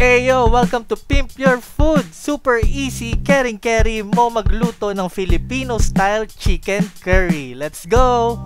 Yo, welcome to Pimp Your Food. Super easy, caring-carry mo magluto ng Filipino-style chicken curry. Let's go!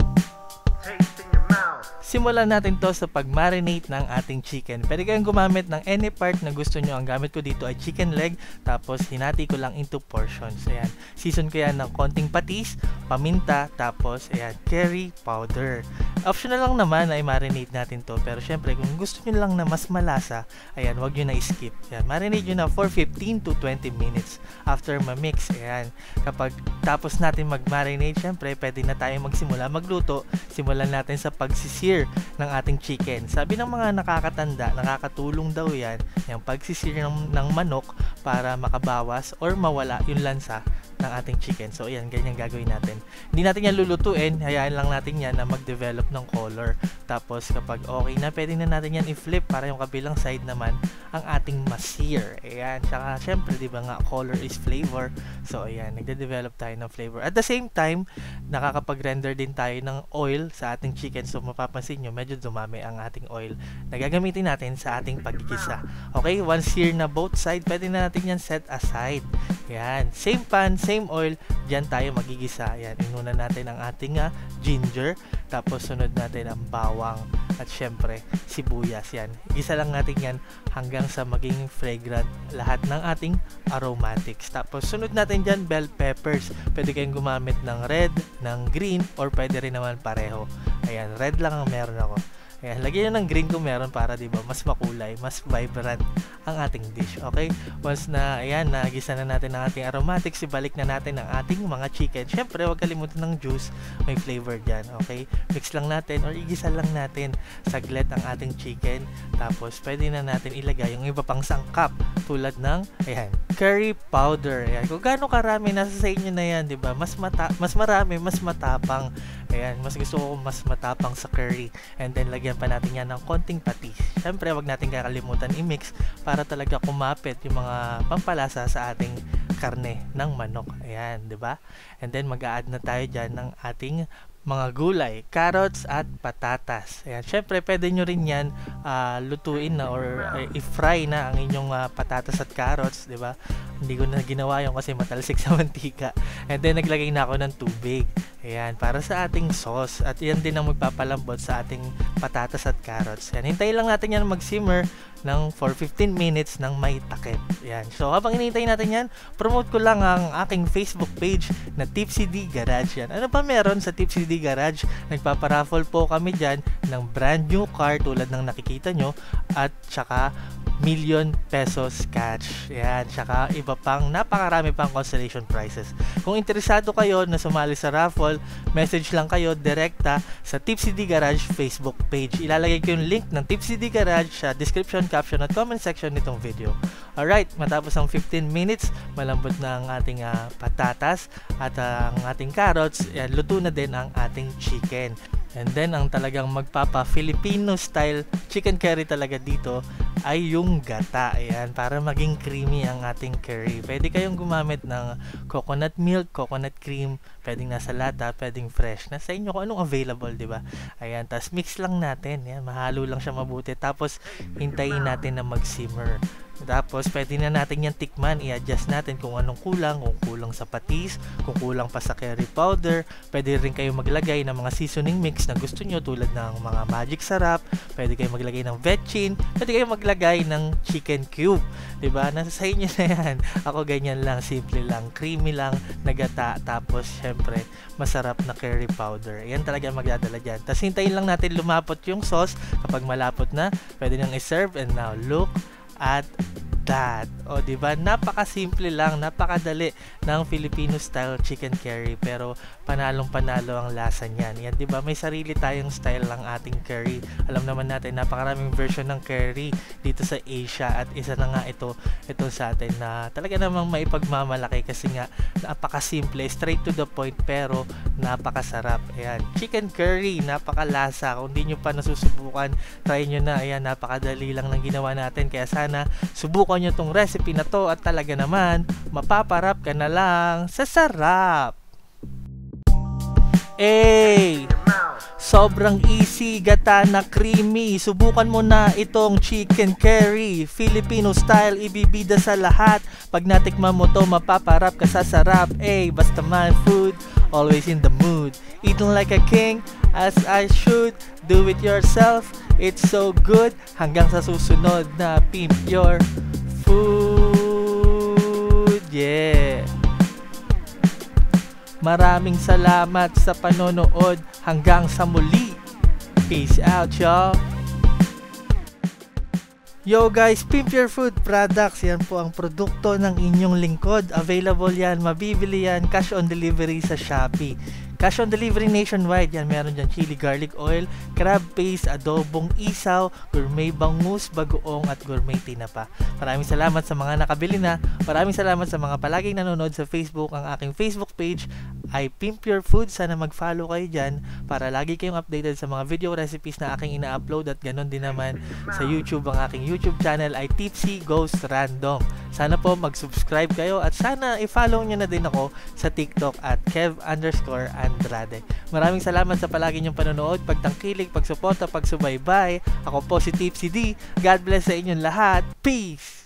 Simulan natin to sa pag-marinate ng ating chicken. Pwede kayong gumamit ng any part na gusto nyo. Ang gamit ko dito ay chicken leg, tapos hinati ko lang into portions. Ayan. Season ko yan ng konting patis, paminta, tapos ayan, curry powder. Optional lang naman na i-marinate natin to. Pero syempre, kung gusto nyo lang na mas malasa, ayan, wag nyo na skip. Ayan, marinate nyo na for 15 to 20 minutes after ma-mix. Ayan. Kapag tapos natin mag-marinate, syempre, pwede na tayong magsimula magluto. Simulan natin sa pagsisir ng ating chicken. Sabi ng mga nakakatanda, nakakatulong daw yan, yung pagsisir ng manok para makabawas or mawala yung lansa ng ating chicken. So ayan, ganyan gagawin natin. Hindi natin yan lulutuin, hayaan lang natin yan na mag-develop ng color. Tapos kapag okay na, pwede na natin yan i-flip para yung kabilang side naman ang ating masir. Ayan, tsaka syempre, di ba nga, color is flavor. So ayan, nagde-develop tayo ng flavor. At the same time, nakakapag-render din tayo ng oil sa ating chicken. So mapapansin nyo, medyo dumami ang ating oil na gagamitin natin sa ating paggigisa. Okay, once sear na both side, pwede na natin yan set aside. Ayan, same pan, same oil, dyan tayo magigisa. Ayan, inuna natin ang ating ginger, tapos sunod natin ang bawang, at syempre, sibuyas. Yan, gisa lang natin yan hanggang sa maging fragrant lahat ng ating aromatics. Tapos sunod natin dyan, bell peppers. Pwede kayong gumamit ng red, ng green, or pwede rin naman pareho. Ayan, red lang ang meron ako. Ayan, lagyan nyo ng green kung meron para, diba, mas makulay, mas vibrant ang ating dish. Okay? Once na, ayan, nagisa na natin ang ating aromatics, ibalik na natin ang ating mga chicken. Syempre, huwag kalimutan ng juice, may flavor dyan. Okay? Mix lang natin or igisa lang natin saglit ang ating chicken. Tapos, pwede na natin ilagay yung iba pang sangkap tulad ng, ayan, curry powder. Ayan, kung gaano karami, nasa sa inyo na yan, diba? Mas marami, mas matapang. Ayan, mas gusto ko mas matapang sa curry. And then, lagyan pa natin yan ng konting patis. Syempre, wag natin kakalimutan i-mix para talaga kumapit yung mga pampalasa sa ating karne ng manok. Ayan, di ba? And then, mag-a-add na tayo dyan ng ating mga gulay, carrots at patatas. Ayan, syempre pwede nyo rin yan lutuin na or i-fry na ang inyong patatas at carrots, di ba? Hindi ko na ginawa yun kasi matalsik sa mantika. And then naglagay na ako ng tubig. Ayan, para sa ating sauce. At yan din ang magpapalambot sa ating patatas at carrots. Ayan, hintayin lang natin yan mag-simmer for 15 minutes ng may takip. Ayan. So, habang hinihintay natin yan, promote ko lang ang aking Facebook page na Tipsy D Garage. Yan. Ano pa meron sa Tipsy D Garage? Nagpaparaffle po kami dyan ng brand new car tulad ng nakikita nyo at tsaka million pesos cash. Yan, tsaka iba pang napakarami pang consolation prizes. Kung interesado kayo na sumali sa raffle, message lang kayo direkta sa Tipsy D Garage Facebook page. Ilalagay ko yung link ng Tipsy D Garage sa description, caption at comment section nitong video. Alright, matapos ang 15 minutes, malambot na ang ating patatas at ang ating carrots. Yan, luto na din ang ating chicken. And then, ang talagang magpapa-Filipino style chicken curry talaga dito ay yung gata. Ayan, para maging creamy ang ating curry. Pwede kayong gumamit ng coconut milk, coconut cream, pwedeng nasa lata, pwedeng fresh. Nasa inyo kung anong available, di ba? Ayan, tapos mix lang natin. Ayan, mahalo lang siya mabuti. Tapos, hintayin natin na mag-simmer. Tapos, pwede na natin yan tikman. I-adjust natin kung anong kulang. Kung kulang sa patis, kung kulang pa sa curry powder. Pwede rin kayo maglagay ng mga seasoning mix na gusto nyo tulad ng mga magic sarap. Pwede kayo maglagay ng vetchin. Pwede kayo maglagay ng chicken cube. Diba? Nasa sa inyo na yan. Ako ganyan lang. Simple lang. Creamy lang. Nagata. Tapos, syempre, masarap na curry powder. Yan talaga magdadala dyan. Tapos, hintayin lang natin lumapot yung sauce. Kapag malapot na, pwede nang i-serve. And now, look at that. O, diba? Napakasimple lang, napakadali ng Filipino style chicken curry, pero panalong-panalo ang lasa niyan. Yan, diba? May sarili tayong style lang ating curry. Alam naman natin, napakaraming version ng curry dito sa Asia at isa na nga ito sa atin na talaga namang maipagmamalaki kasi nga napakasimple, straight to the point, pero napakasarap. Ayan, chicken curry, napakalasa. Kung di nyo pa nasusubukan, try nyo na. Ayan, napakadali lang ng ginawa natin, kaya sana subukan nyo tong recipe na to at talaga naman mapaparap ka na lang sa sarap. Sobrang easy, gata na creamy. Subukan mo na itong chicken curry. Filipino style, ibibida sa lahat. Pag natikman mo to, mapaparap ka sa sarap. Basta man food, always in the mood. Eating like a king, as I should. Do it yourself, it's so good. Hanggang sa susunod na Pimp Your Food. Yeah. Maraming salamat sa panonood. Hanggang sa muli. Peace out, y'all. Yo guys, Pimp Your Food Products. Yan po ang produkto ng inyong lingkod. Available yan, mabibili yan, cash on delivery sa Shopee. Cash on delivery nationwide. Yan, meron dyan chili garlic oil, crab paste, adobong isaw, gourmet bangus, bagoong at gourmet tinapa. Maraming salamat sa mga nakabili na. Maraming salamat sa mga palaging nanonood sa Facebook. Ang aking Facebook page ay Pimp Your Food. Sana mag-follow kayo dyan para lagi kayong updated sa mga video recipes na aking ina-upload. At ganon din naman sa YouTube. Ang aking YouTube channel ay Tipsy Ghost Random. Sana mag-subscribe kayo at sana i-follow nyo na din ako sa TikTok at Kev_Andrade. Maraming salamat sa palagi nyong panonood, pagtangkilik, pagsuporta, pagsubaybay. Ako po si Tipsy D. God bless sa inyong lahat. Peace!